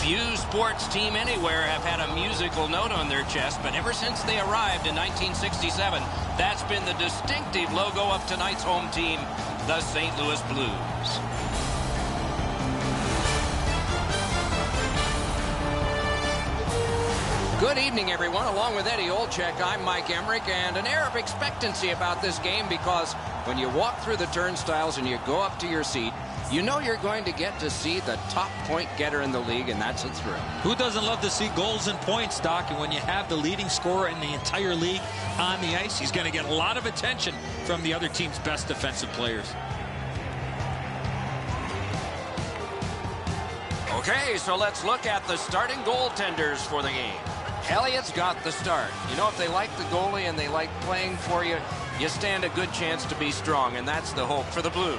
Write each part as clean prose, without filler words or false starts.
Few sports team anywhere have had a musical note on their chest, but ever since they arrived in 1967, that's been the distinctive logo of tonight's home team, the St. Louis Blues. Good evening, everyone. Along with Eddie Olczyk, I'm Mike Emmerich, and an air of expectancy about this game because when you walk through the turnstiles and you go up to your seat, you know you're going to get to see the top point getter in the league, and that's a thrill. Who doesn't love to see goals and points, Doc? And when you have the leading scorer in the entire league on the ice, he's going to get a lot of attention from the other team's best defensive players. Okay, so let's look at the starting goaltenders for the game. Elliott's got the start. You know, if they like the goalie and they like playing for you, you stand a good chance to be strong, and that's the hope for the Blues.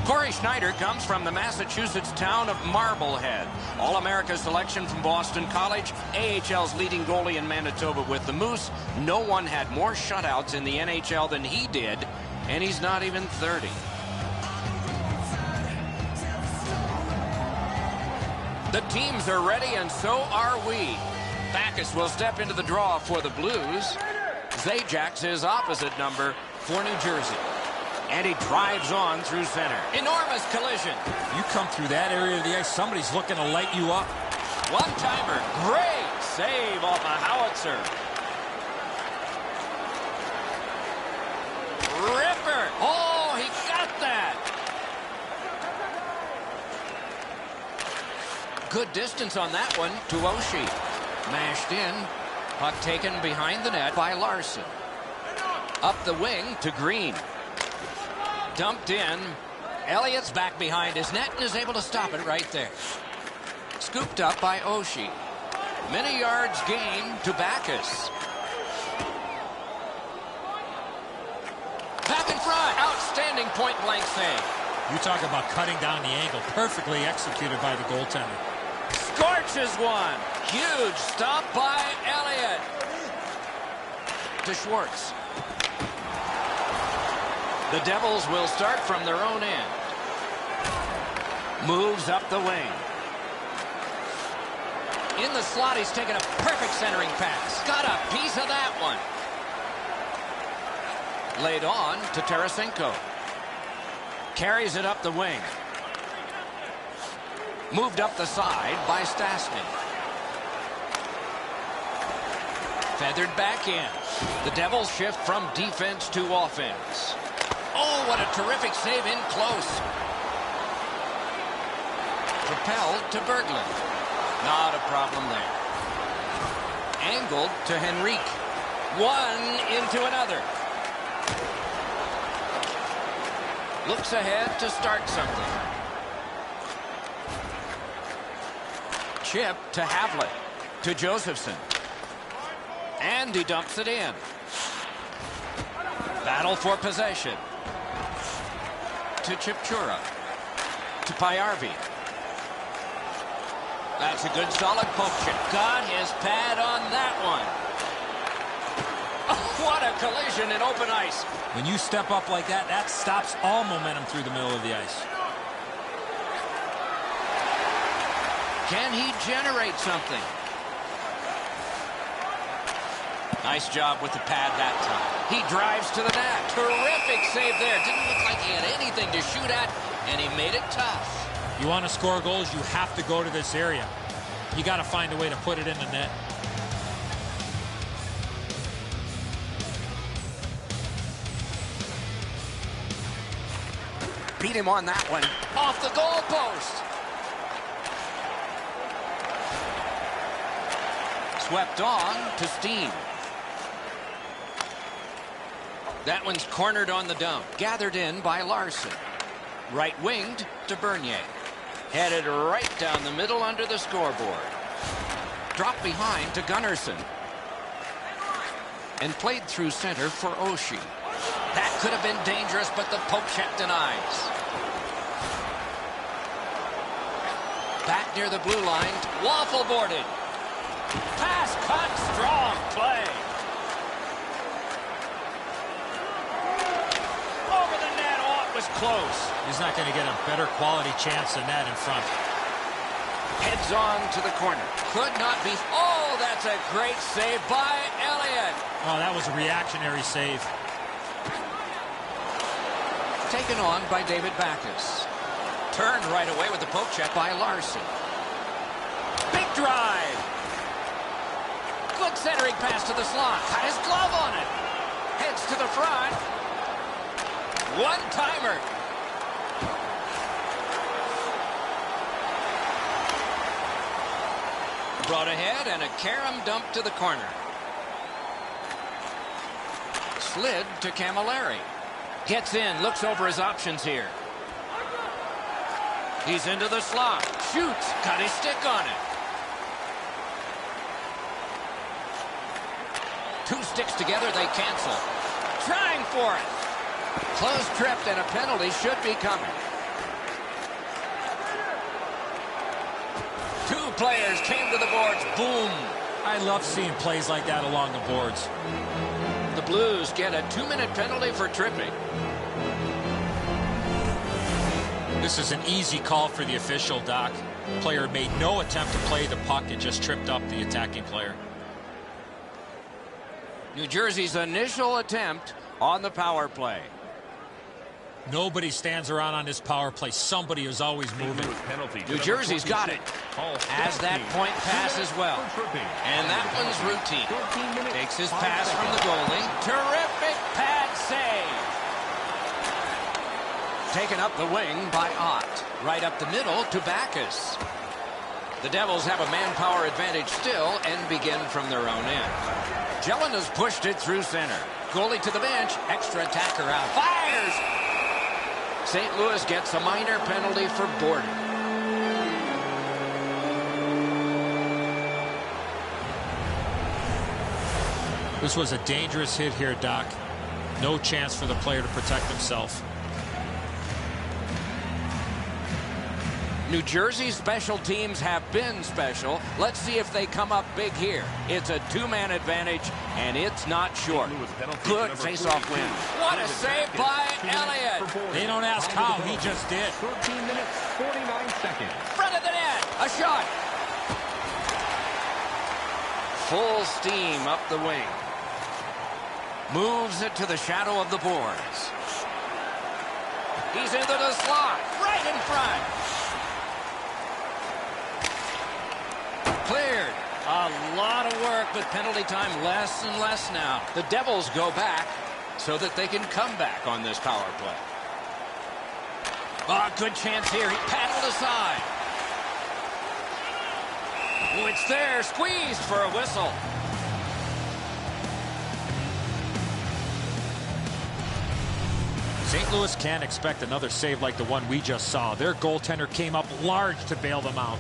Corey Schneider comes from the Massachusetts town of Marblehead. All-America selection from Boston College, AHL's leading goalie in Manitoba with the Moose. No one had more shutouts in the NHL than he did, and he's not even 30. The teams are ready, and so are we. Backus will step into the draw for the Blues. Zajak's his opposite number for New Jersey. And he drives on through center. Enormous collision. You come through that area of the ice, somebody's looking to light you up. One-timer. Great save off a howitzer. Ripper. Oh, he got that. Good distance on that one to Oshie. Mashed in. Puck taken behind the net by Larson. Up the wing to Green. Dumped in. Elliott's back behind his net and is able to stop it right there. Scooped up by Oshie. Many yards gained to Backus. Back in front. Outstanding point-blank save. You talk about cutting down the angle. Perfectly executed by the goaltender. Scorches one. Huge stop by Elliott. To Schwartz. The Devils will start from their own end. Moves up the wing. In the slot, he's taken a perfect centering pass. Got a piece of that one. Laid on to Tarasenko. Carries it up the wing. Moved up the side by Stastny. Feathered back in. The Devils shift from defense to offense. Oh, what a terrific save in close. Propelled to Berglund. Not a problem there. Angled to Henrique. One into another. Looks ahead to start something. Chip to Havlat. To Josephson. And he dumps it in. Battle for possession. To Chipchura. To Payarvi. That's a good solid poke check. Got his pad on that one. Oh, what a collision in open ice. When you step up like that, that stops all momentum through the middle of the ice. Can he generate something? Nice job with the pad that time. He drives to the net. Terrific save there. Didn't look like he had anything to shoot at, and he made it tough. You want to score goals, you have to go to this area. You got to find a way to put it in the net. Beat him on that one. Off the goal post. Swept on to Steen. That one's cornered on the dump. Gathered in by Larson. Right-winged to Bernier. Headed right down the middle under the scoreboard. Dropped behind to Gunnarsson. And played through center for Oshie. That could have been dangerous, but the poke check denies. Back near the blue line. Waffle boarded. Pass cut. Strong play. Over the net. Oh, it was close. He's not going to get a better quality chance than that in front. Heads on to the corner. Could not be. Oh, that's a great save by Elliott. Oh, that was a reactionary save. Taken on by David Backes. Turned right away with the poke check by Larson. Big drive. Good centering pass to the slot. Got his glove on it. Heads to the front. One-timer. Brought ahead and a carom dump to the corner. Slid to Camilleri. Gets in, looks over his options here. He's into the slot. Shoots. Got his stick on it. Two sticks together, they cancel. Trying for it. Close tripped and a penalty should be coming. Two players came to the boards. Boom. I love seeing plays like that along the boards. The Blues get a 2-minute penalty for tripping. This is an easy call for the official, Doc. Player made no attempt to play the puck and just tripped up the attacking player. New Jersey's initial attempt on the power play. Nobody stands around on this power play. Somebody is always moving. New Jersey's got it. Has that point pass as well. And that one's routine. Takes his pass from the goalie. Terrific pad save. Taken up the wing by Ott. Right up the middle to Backes. The Devils have a manpower advantage still and begin from their own end. Jelen has pushed it through center. Goalie to the bench. Extra attacker out. Fires! St. Louis gets a minor penalty for boarding. This was a dangerous hit here, Doc. No chance for the player to protect himself. New Jersey's special teams have been special. Let's see if they come up big here. It's a two-man advantage, and it's not short. Good face-off win. What a save by Elliott. They don't ask how, he just did. 13 minutes, 49 seconds. Front of the net. A shot. Full steam up the wing. Moves it to the shadow of the boards. He's into the slot. Right in front. Cleared. A lot of work, but penalty time less and less now. The Devils go back so that they can come back on this power play. Oh, good chance here. He paddled aside. Oh, it's there. Squeezed for a whistle. St. Louis can't expect another save like the one we just saw. Their goaltender came up large to bail them out.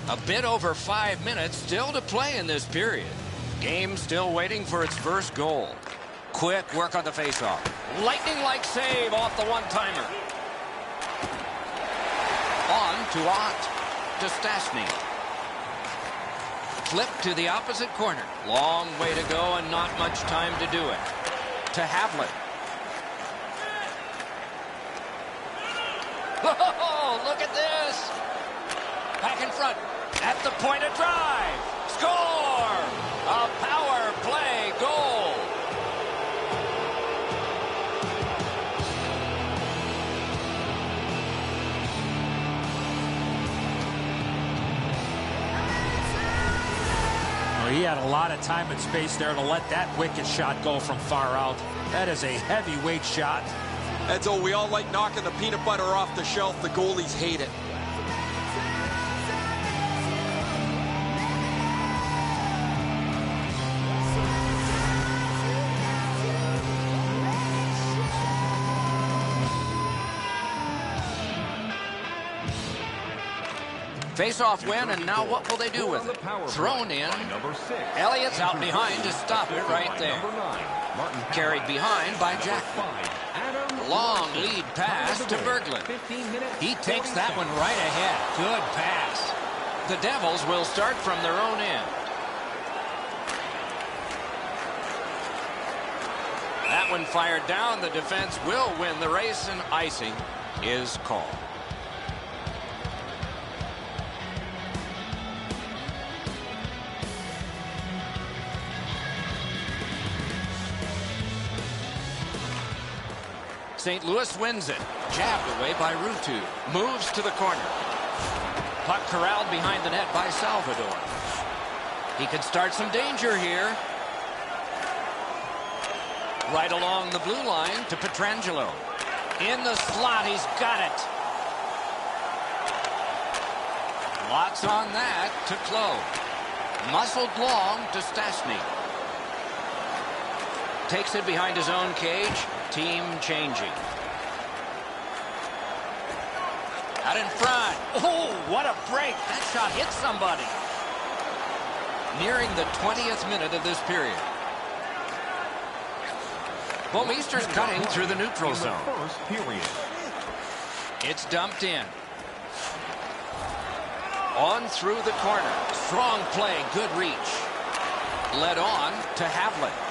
A bit over 5 minutes still to play in this period. Game still waiting for its first goal. Quick work on the faceoff. Lightning-like save off the one-timer. On to Ott. To Stastny. Flip to the opposite corner. Long way to go and not much time to do it. To Havlet. Oh, look at this. Back in front. At the point of drive. Score! A power play goal. Well, he had a lot of time and space there to let that wicked shot go from far out. That is a heavyweight shot. Edzo, we all like knocking the peanut butter off the shelf. The goalies hate it. Face-off win, and now what will they do with it? Thrown in. Elliott's out behind to stop it right there. Carried behind by Jackman. Long lead pass to Berglund. He takes that one right ahead. Good pass. The Devils will start from their own end. That one fired down. The defense will win the race, and icing is called. St. Louis wins it. Jabbed away by Rutu. Moves to the corner. Puck corralled behind the net by Salvador. He could start some danger here. Right along the blue line to Pietrangelo. In the slot, he's got it. Lots on that to Clove. Muscled long to Stastny. Takes it behind his own cage. Team changing. Out in front. Oh, what a break. That shot hit somebody. Nearing the 20th minute of this period. Bouwmeester's cutting through the neutral zone. It's dumped in. On through the corner. Strong play, good reach. Led on to Havlat.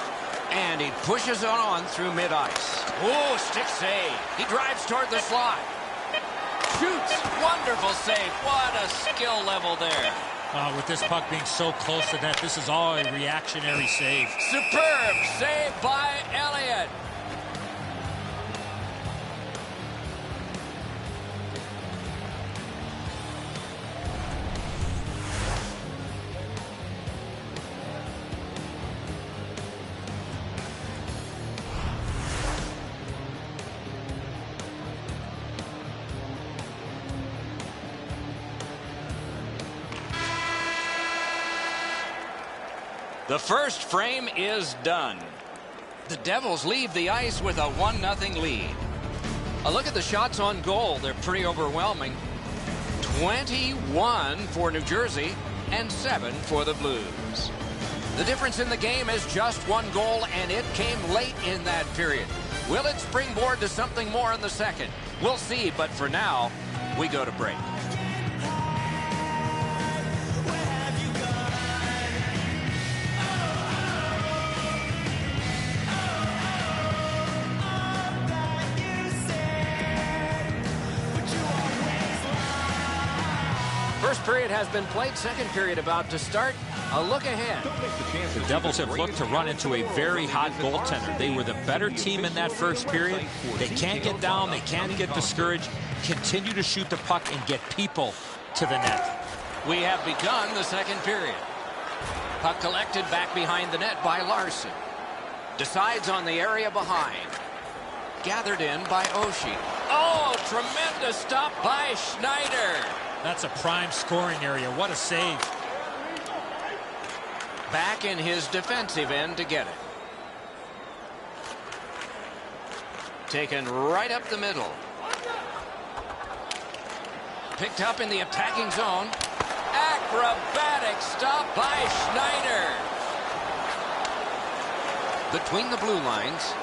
And he pushes it on through mid-ice. Oh, stick save. He drives toward the slot. Shoots. Wonderful save. What a skill level there. With this puck being so close to that, this is all a reactionary save. Superb save by Elliott. The first frame is done. The Devils leave the ice with a 1-0 lead. A look at the shots on goal. They're pretty overwhelming. 21 for New Jersey and 7 for the Blues. The difference in the game is just 1 goal, and it came late in that period. Will it springboard to something more in the second? We'll see, but for now, we go to break. First period has been played. Second period about to start. A look ahead. The Devils have looked to run into a very hot goaltender. They were the better team in that first period. They can't get down. They can't get discouraged. Continue to shoot the puck and get people to the net. We have begun the second period. Puck collected back behind the net by Larson. Decides on the area behind. Gathered in by Oshie. Oh, tremendous stop by Schneider. That's a prime scoring area. What a save. Back in his defensive end to get it. Taken right up the middle. Picked up in the attacking zone. Acrobatic stop by Schneider. Between the blue lines.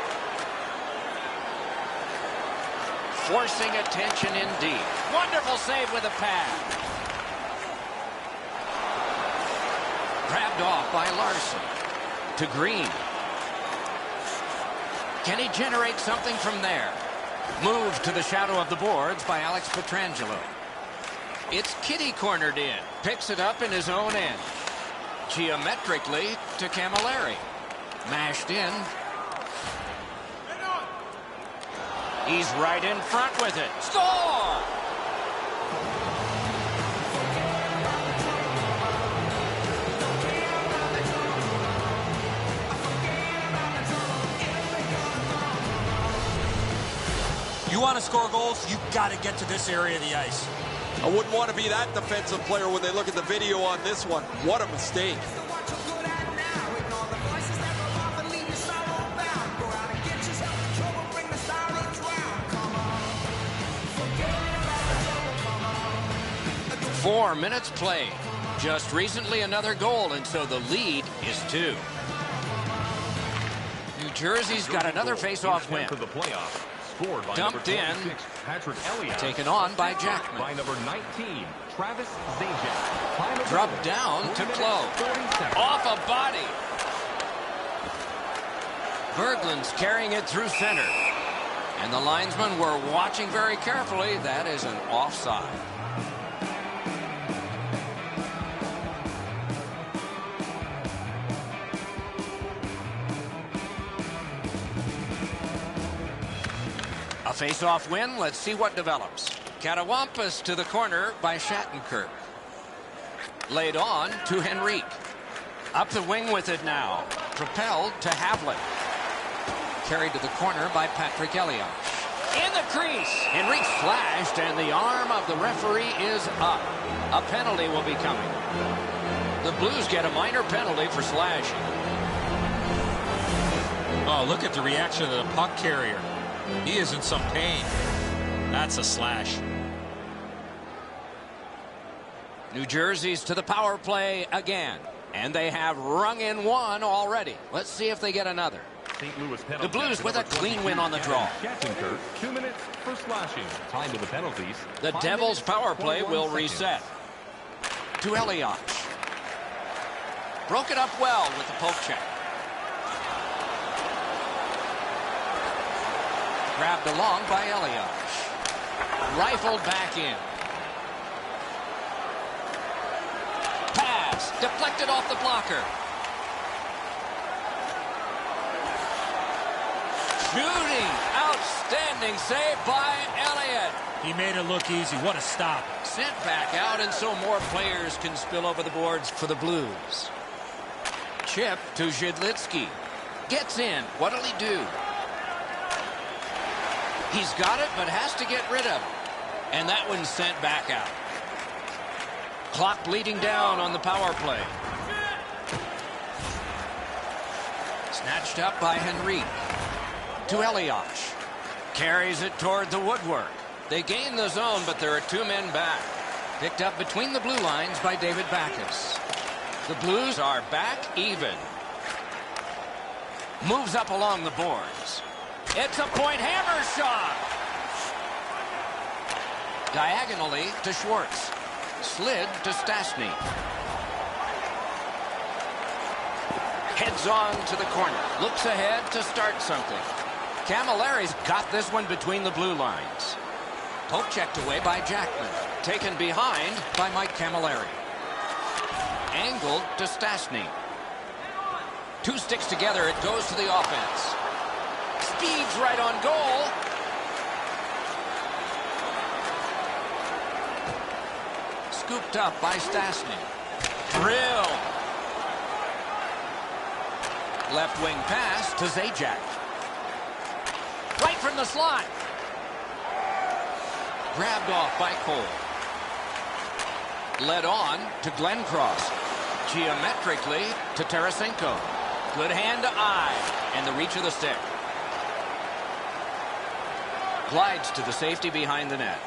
Forcing attention indeed. Wonderful save with a pad. Grabbed off by Larson. To Green. Can he generate something from there? Moved to the shadow of the boards by Alex Pietrangelo. It's Kitty cornered in. Picks it up in his own end. Geometrically to Camilleri. Mashed in. He's right in front with it. Score! You want to score goals, you've got to get to this area of the ice. I wouldn't want to be that defensive player when they look at the video on this one. What a mistake. Four minutes played. Just recently another goal, and so the lead is 2. New Jersey's got another face-off win. Dumped in. Taken on by Jackman. By number 19, Travis Zajac. Dropped down to Clove. Off a body. Berglund's carrying it through center. And the linesmen were watching very carefully. That is an offside. face-off win. Let's see what develops. Catawampus to the corner by Shattenkirk. Laid on to Henrique. Up the wing with it now. Propelled to Havlat. Carried to the corner by Patrick Elliott. In the crease. Henrique flashed, and the arm of the referee is up. A penalty will be coming. The Blues get a minor penalty for slashing. Oh, look at the reaction of the puck carrier. He is in some pain. That's a slash. New Jersey's to the power play again. And they have rung in one already. Let's see if they get another. St. Louis The Blues with a clean win on the draw. Shattenkirk, 2 minutes for slashing. Time to the penalties. The Devils' power play will reset. To Elliott. Broke it up well with the poke check. Grabbed along by Elliott. Rifled back in. Pass. Deflected off the blocker. Shooting. Outstanding save by Elliott. He made it look easy. What a stop. Sent back out, and so more players can spill over the boards for the Blues. Chip to Zhidlitsky. Gets in. What'll he do? He's got it, but has to get rid of it. And that one's sent back out. Clock bleeding down on the power play. Snatched up by Henrique. To Elliott. Carries it toward the woodwork. They gain the zone, but there are 2 men back. Picked up between the blue lines by David Backes. The Blues are back even. Moves up along the boards. It's a point hammer shot. Diagonally to Schwartz. Slid to Stastny. Heads on to the corner. Looks ahead to start something. Camilleri's got this one between the blue lines. Poke checked away by Jackman. Taken behind by Mike Camilleri. Angled to Stastny. 2 sticks together. It goes to the offense. Speeds right on goal. Scooped up by Stastny. Drill. Left wing pass to Zajac. Right from the slot. Grabbed off by Cole. Led on to Glencross. Geometrically to Tarasenko. Good hand to eye. And the reach of the stick. Glides to the safety behind the net.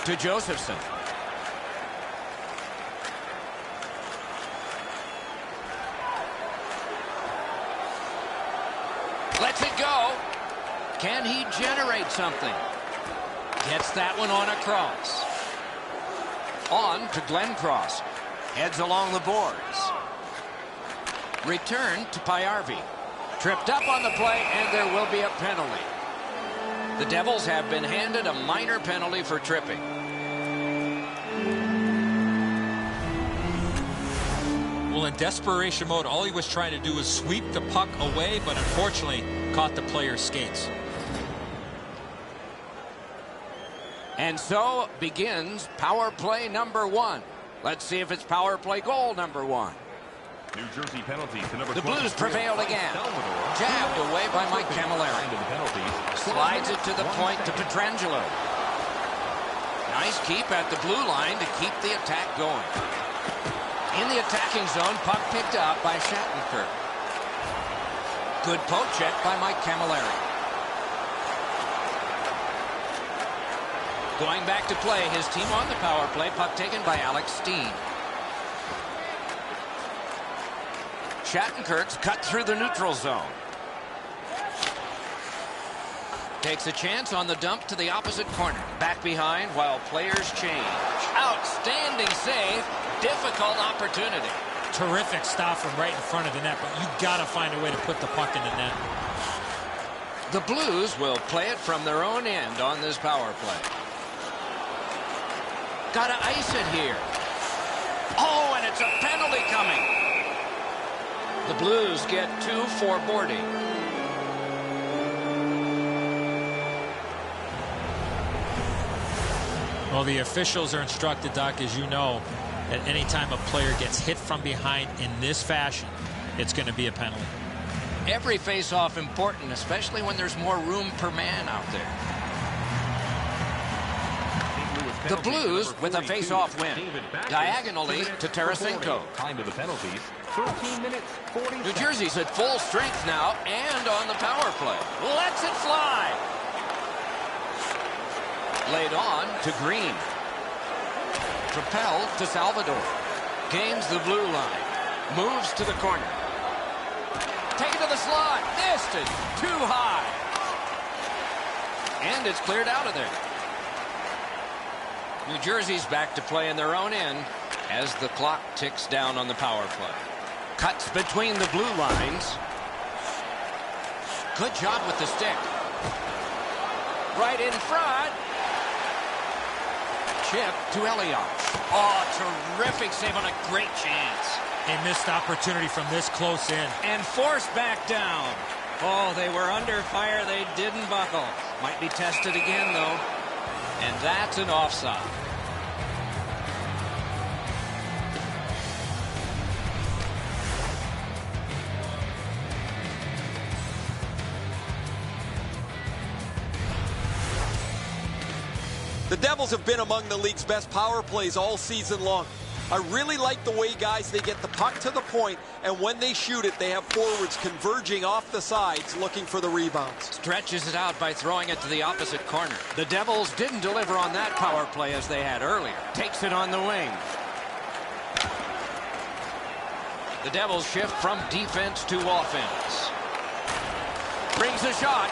To Josephson. Lets it go. Can he generate something? Gets that one on across. On to Glencross. Heads along the boards. Return to Pajärvi. Tripped up on the play, and there will be a penalty. The Devils have been handed a minor penalty for tripping. Well, in desperation mode, all he was trying to do was sweep the puck away, but unfortunately caught the player's skates. And so begins power play number 1. Let's see if it's power play goal number 1. New Jersey penalty to number The Blues prevail again. Jabbed away by Mike Camilleri. Slides it to the point to Pietrangelo. Nice keep at the blue line to keep the attack going. In the attacking zone, puck picked up by Shattenkirk. Good poke check by Mike Camilleri. Going back to play, his team on the power play, puck taken by Alex Steen. Shattenkirk's cut through the neutral zone. Takes a chance on the dump to the opposite corner. Back behind while players change. Outstanding save. Difficult opportunity. Terrific stop from right in front of the net, but you got to find a way to put the puck in the net. The Blues will play it from their own end on this power play. Got to ice it here. Oh, and it's a penalty coming. The Blues get 2 for boarding. Well, the officials are instructed, Doc, as you know, that any time a player gets hit from behind in this fashion, it's going to be a penalty. Every face-off important, especially when there's more room per man out there. The Blues with a face-off win. Diagonally to Tarasenko. Time of the penalties, 13 minutes, 40 New seconds. Jersey's at full strength now and on the power play. Lets it fly. Laid on to Green. Propelled to Salvador. Gains the blue line. Moves to the corner. Taken to the slot. Missed it. Too high. And it's cleared out of there. New Jersey's back to play in their own end as the clock ticks down on the power play. Cuts between the blue lines. Good job with the stick. Right in front. Chip to Elliott. Oh, terrific save on a great chance. A missed opportunity from this close in. And forced back down. Oh, they were under fire. They didn't buckle. Might be tested again, though. And that's an offside. The Devils have been among the league's best power plays all season long. I really like the way, guys, they get the puck to the point, and when they shoot it, they have forwards converging off the sides looking for the rebounds. Stretches it out by throwing it to the opposite corner. The Devils didn't deliver on that power play as they had earlier. Takes it on the wing. The Devils shift from defense to offense. Brings a shot.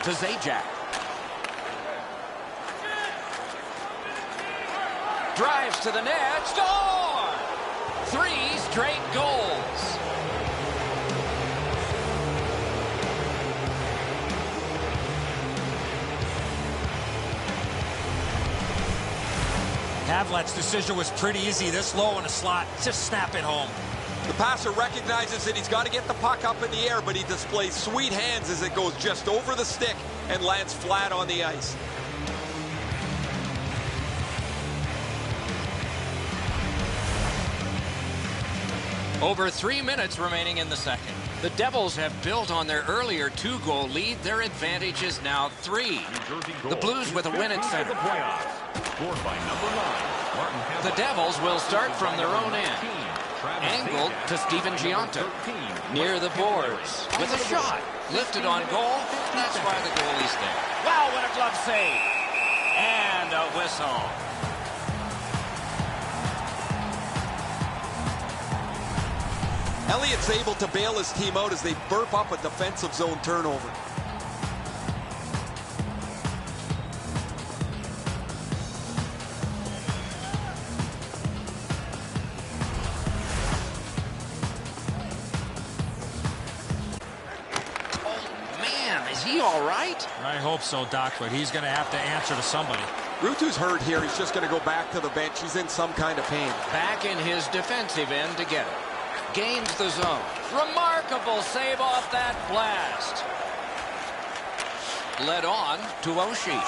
To Zajac. Drives to the net. Score! 3 straight goals. Havlat's decision was pretty easy. This low in a slot, just snap it home. The passer recognizes that he's got to get the puck up in the air, but he displays sweet hands as it goes just over the stick and lands flat on the ice. Over 3 minutes remaining in the second. The Devils have built on their earlier 2-goal lead. Their advantage is now 3. The Blues with a win at center. The Devils will start from their own end. Angled to Steven Giunta. Near the boards. With a shot. Lifted on goal. That's why the goalie's there. Wow, what a glove save. And a whistle. Elliott's able to bail his team out as they burp up a defensive zone turnover. He all right? I hope so, Doc, but he's going to have to answer to somebody. Ruutu's hurt here. He's just going to go back to the bench. He's in some kind of pain. Back in his defensive end to get it. Gains the zone. Remarkable save off that blast. Led on to Oshie.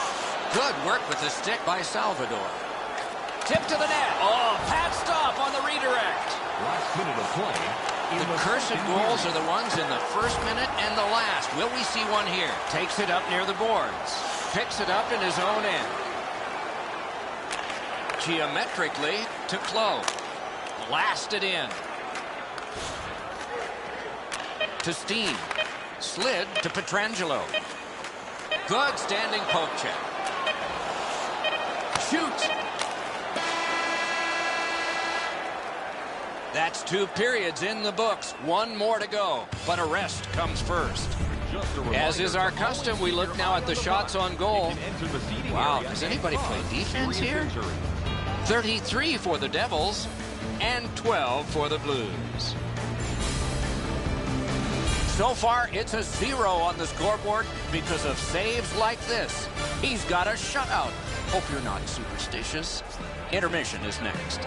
Good work with the stick by Salvador. Tip to the net. Oh, pad stop on the redirect. Last minute of play. The cursed goals are the ones in the first minute and the last. Will we see one here? Takes it up near the boards. Picks it up in his own end. Geometrically to Clough. Blasted in. To Steen. Slid to Pietrangelo. Good standing poke check. Shoots. That's 2 periods in the books. 1 more to go, but a rest comes first. As is our custom, we look now at the shots on goal. Wow, does anybody play defense here? 33 for the Devils and 12 for the Blues. So far, it's a 0 on the scoreboard because of saves like this. He's got a shutout. Hope you're not superstitious. Intermission is next.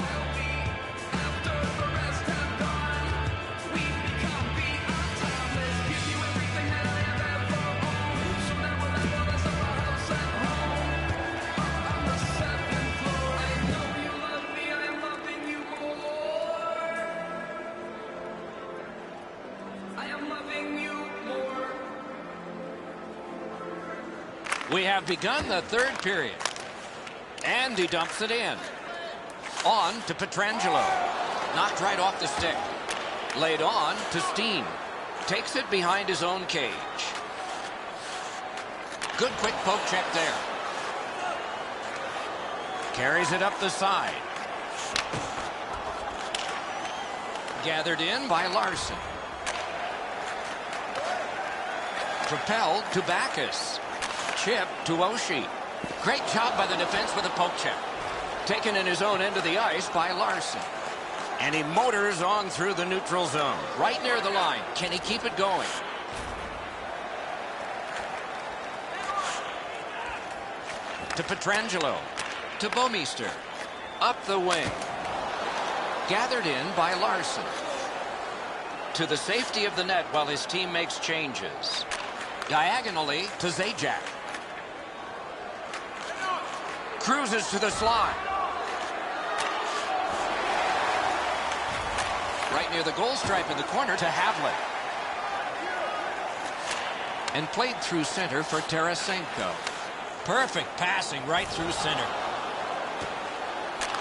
We have begun the third period. And he dumps it in. On to Pietrangelo. Knocked right off the stick. Laid on to Steen. Takes it behind his own cage. Good quick poke check there. Carries it up the side. Gathered in by Larson. Propelled to Backus. Chip to Oshie. Great job by the defense with a poke check. Taken in his own end of the ice by Larson. And he motors on through the neutral zone. Right near the line. Can he keep it going? To Pietrangelo. To Bouwmeester. Up the wing. Gathered in by Larson. To the safety of the net while his team makes changes. Diagonally to Zajac. Cruises to the slide. Right near the goal stripe in the corner to Havlat. And played through center for Tarasenko. Perfect passing right through center.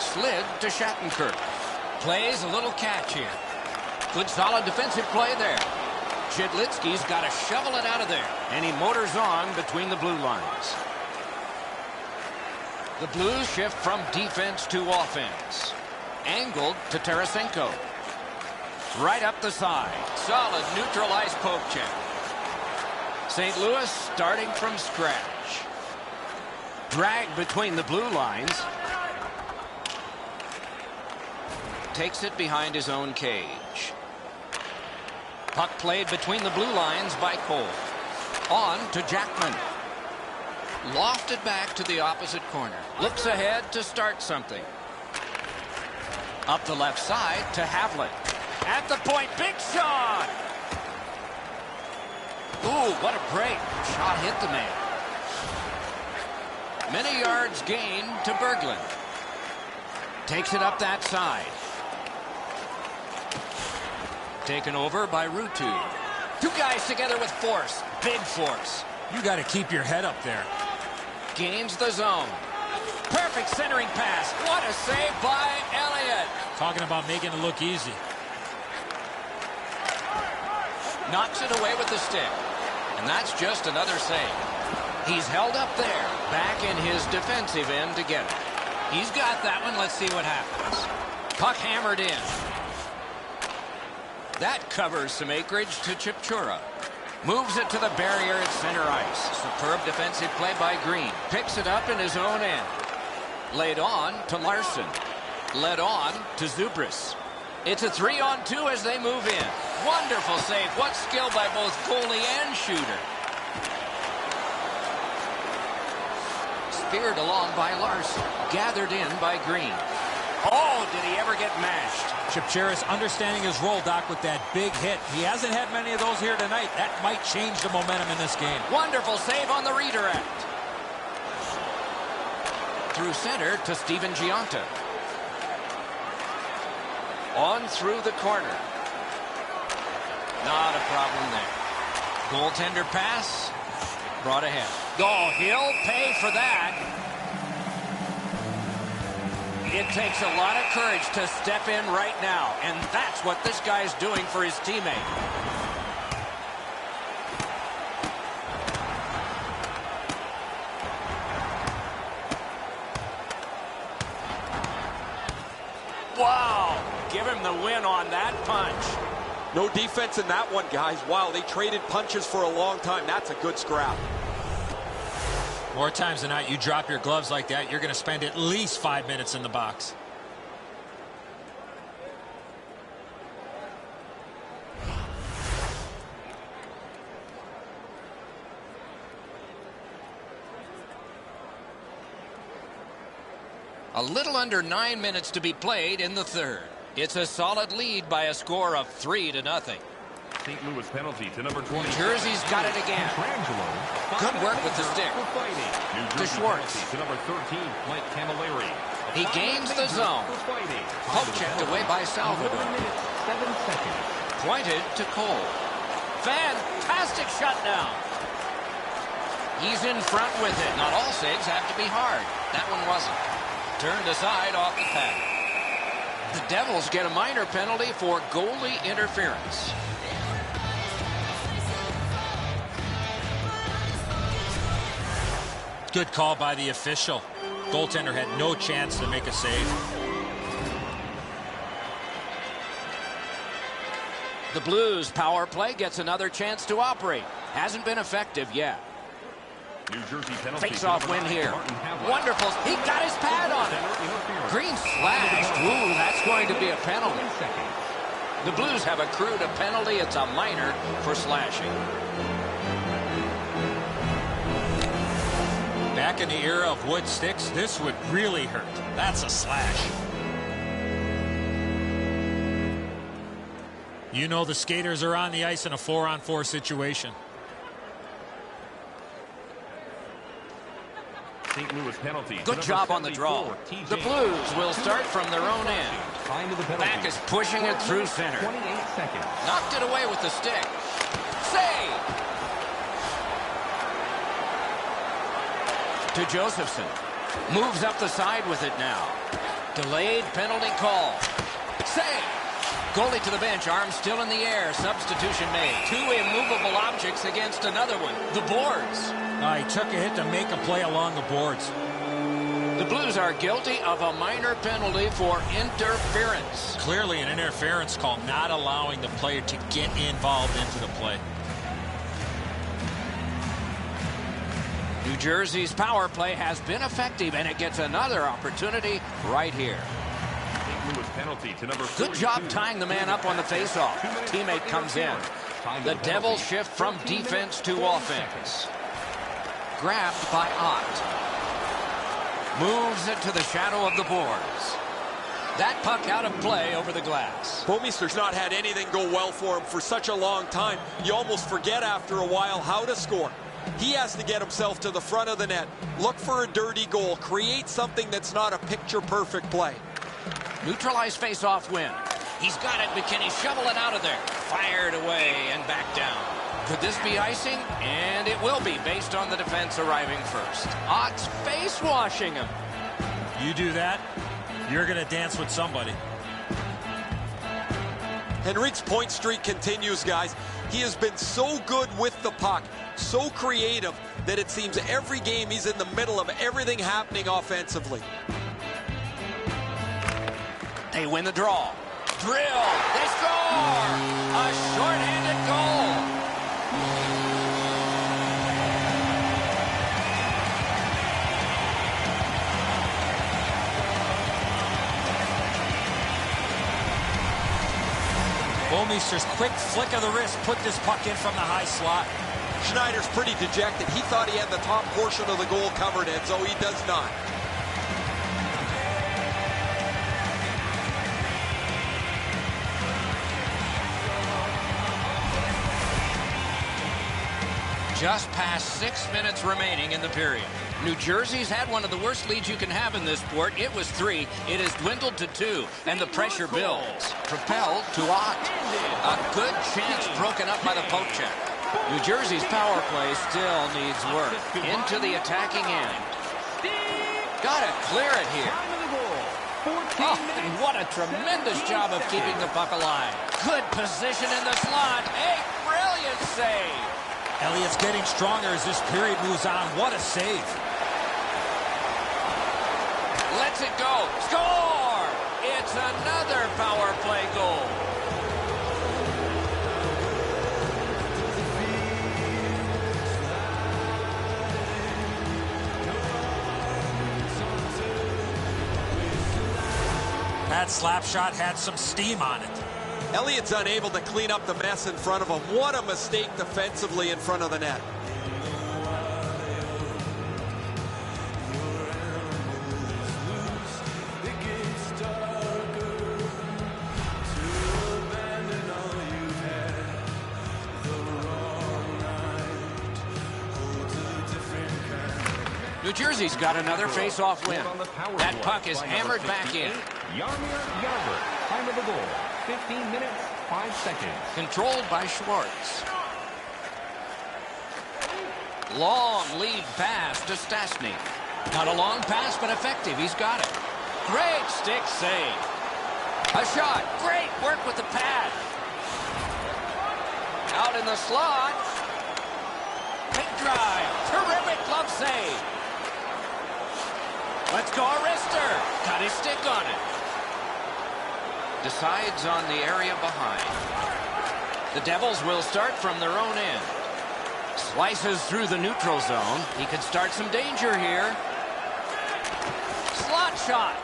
Slid to Shattenkirk. Plays a little catch here. Good solid defensive play there. Chidlitsky's got to shovel it out of there. And he motors on between the blue lines. The Blues shift from defense to offense. Angled to Tarasenko. Right up the side. Solid neutral ice poke check. St. Louis starting from scratch. Dragged between the blue lines. Takes it behind his own cage. Puck played between the blue lines by Cole. On to Jackman. Lofted back to the opposite corner. Looks ahead to start something. Up the left side to Havlat. At the point, big shot! Ooh, what a break. Shot hit the man. Many yards gained to Berglund. Takes it up that side. Taken over by Ruutu. Two guys together with force. Big force. You got to keep your head up there. Gains the zone. Perfect centering pass. What a save by Elliott. Talking about making it look easy. Knocks it away with the stick. And that's just another save. He's held up there. Back in his defensive end to get it. He's got that one. Let's see what happens. Puck hammered in. That covers some acreage to Chipchura. Moves it to the barrier at center ice. Superb defensive play by Green. Picks it up in his own end. Laid on to Larson. Led on to Zubris. It's a 3-on-2 as they move in. Wonderful save. What skill by both goalie and shooter. Speared along by Larson. Gathered in by Green. Oh, did he ever get mashed? Chipchura's understanding his role, Doc, with that big hit. He hasn't had many of those here tonight. That might change the momentum in this game. Wonderful save on the redirect. Through center to Steven Giunta. On through the corner. Not a problem there. Goaltender pass. Brought ahead. Oh, he'll pay for that. It takes a lot of courage to step in right now, and that's what this guy's doing for his teammate. Wow! Give him the win on that punch. No defense in that one, guys. Wow, they traded punches for a long time. That's a good scrap. More times than not, you drop your gloves like that, you're going to spend at least 5 minutes in the box. A little under 9 minutes to be played in the third. It's a solid lead by a score of 3-0. St. Louis penalty to number 20. New Jersey's got it again. Good work with the stick. To Schwartz. To number 13, Mike Camilleri. He gains the zone. Poke checked away by Salvador. 7 seconds. Pointed to Cole. Fantastic shutdown. He's in front with it. Not all saves have to be hard. That one wasn't. Turned aside off the pad. The Devils get a minor penalty for goalie interference. Good call by the official. Goaltender had no chance to make a save. The Blues power play gets another chance to operate. Hasn't been effective yet. New Jersey penalty. Face-off win here. Wonderful. He got his pad on it. Green slashed. Ooh, that's going to be a penalty. The Blues have accrued a penalty. It's a minor for slashing. Back in the era of wood sticks, this would really hurt. That's a slash. You know the skaters are on the ice in a 4-on-4 situation. St. Louis penalty. Good job on the draw. The Blues will start from their own end. Back is pushing it through center. 28 seconds. Knocked it away with the stick. Save! To Josephson. Moves up the side with it now. Delayed penalty call. Save! Goalie to the bench, arms still in the air. Substitution made. Two immovable objects against another one. The boards. He took a hit to make a play along the boards. The Blues are guilty of a minor penalty for interference. Clearly an interference call, not allowing the player to get involved into the play. New Jersey's power play has been effective, and it gets another opportunity right here. St. Louis penalty to number 42. Good job tying the man up on the faceoff. Teammate comes in. The Devils shift from defense to offense. Grabbed by Ott. Moves it to the shadow of the boards. That puck out of play over the glass. Bouwmeester's not had anything go well for him for such a long time. You almost forget after a while how to score. He has to get himself to the front of the net. Look for a dirty goal. Create something that's not a picture-perfect play. Neutralized face-off win. He's got it. McKinney shovel it out of there. Fired away and back down. Could this be icing? And it will be based on the defense arriving first. Ott's face washing him. You do that, you're going to dance with somebody. Henrique's point streak continues, guys. He has been so good with the puck, so creative, that it seems every game he's in the middle of everything happening offensively. They win the draw. Drill. They score! A shorthanded goal. Bouwmeester's quick flick of the wrist put this puck in from the high slot. Schneider's pretty dejected. He thought he had the top portion of the goal covered, and so he does not. Just past 6 minutes remaining in the period. New Jersey's had one of the worst leads you can have in this sport. It was 3. It has dwindled to 2, and the pressure builds. Propelled to Ott. A good chance broken up by the poke check. New Jersey's power play still needs work. Into the attacking end. Got to clear it here. Oh, and what a tremendous job of keeping the puck alive. Good position in the slot. A brilliant save. Elliott's getting stronger as this period moves on. What a save. Lets it go. Score! It's another power play goal. That slap shot had some steam on it. Elliott's unable to clean up the mess in front of him. What a mistake defensively in front of the net. New Jersey's got another face-off win. That puck is hammered back in. Jaromir Jagr, time of the goal. 15 minutes, 5 seconds. Controlled by Schwartz. Long lead pass to Stanley. Not a long pass, but effective. He's got it. Great stick save. A shot. Great work with the pad. Out in the slot. Big drive. Terrific glove save. Let's go, Arister. Got his stick on it. Decides on the area behind. The Devils will start from their own end. Slices through the neutral zone. He could start some danger here. Slot shot.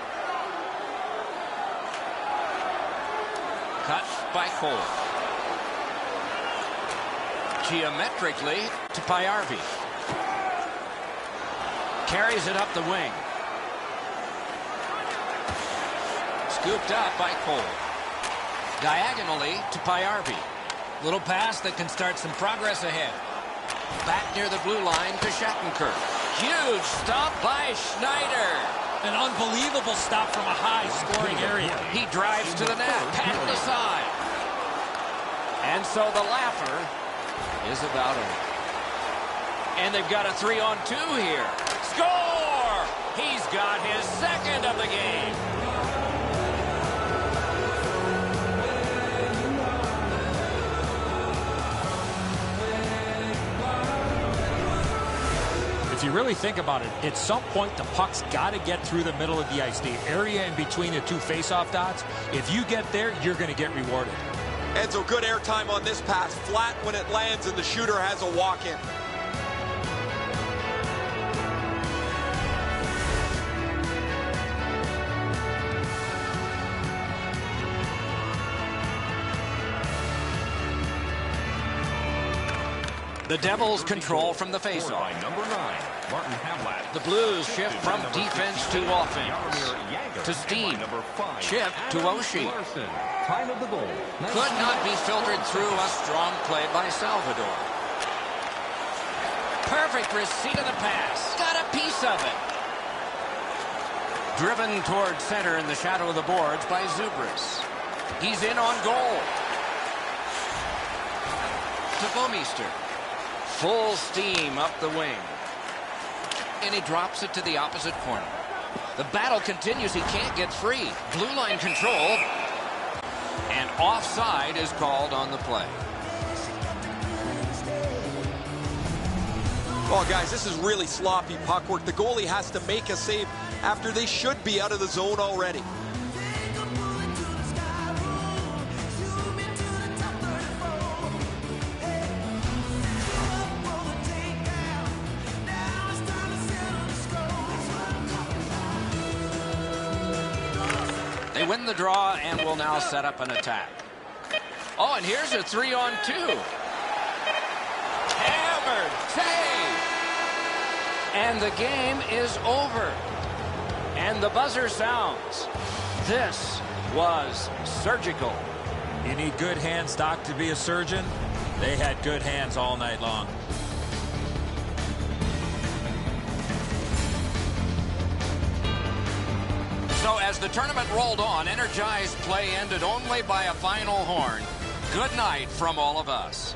Cut by Cole. Geometrically to Pajärvi. Carries it up the wing. Scooped up by Cole. Diagonally to Pajärvi. Little pass that can start some progress ahead. Back near the blue line to Shattenkirk. Huge stop by Schneider. An unbelievable stop from a high-scoring area. He drives to the net, patted aside. And so the laugher is about over. And they've got a 3-on-2 here. Score! He's got his second of the game. If you really think about it, at some point the puck's got to get through the middle of the ice, the area in between the two face-off dots. If you get there, you're going to get rewarded. Enzo, good airtime on this pass. Flat when it lands and the shooter has a walk-in. The Devils control from the faceoff. The Blues shift from defense to offense. To Steen. Chip to Oshie. Could not be filtered through a strong play by Salvador. Perfect receipt of the pass. Got a piece of it. Driven toward center in the shadow of the boards by Zubris. He's in on goal. To Bouwmeester. Full steam up the wing. And he drops it to the opposite corner. The battle continues. He can't get free. Blue line control. And offside is called on the play. Well, guys, this is really sloppy puck work. The goalie has to make a save after they should be out of the zone already. They win the draw and will now set up an attack. Oh, and here's a 3-on-2. Hammered save. And the game is over. And the buzzer sounds. This was surgical. You need good hands, Doc, to be a surgeon. They had good hands all night long. So as the tournament rolled on, energized play ended only by a final horn. Good night from all of us.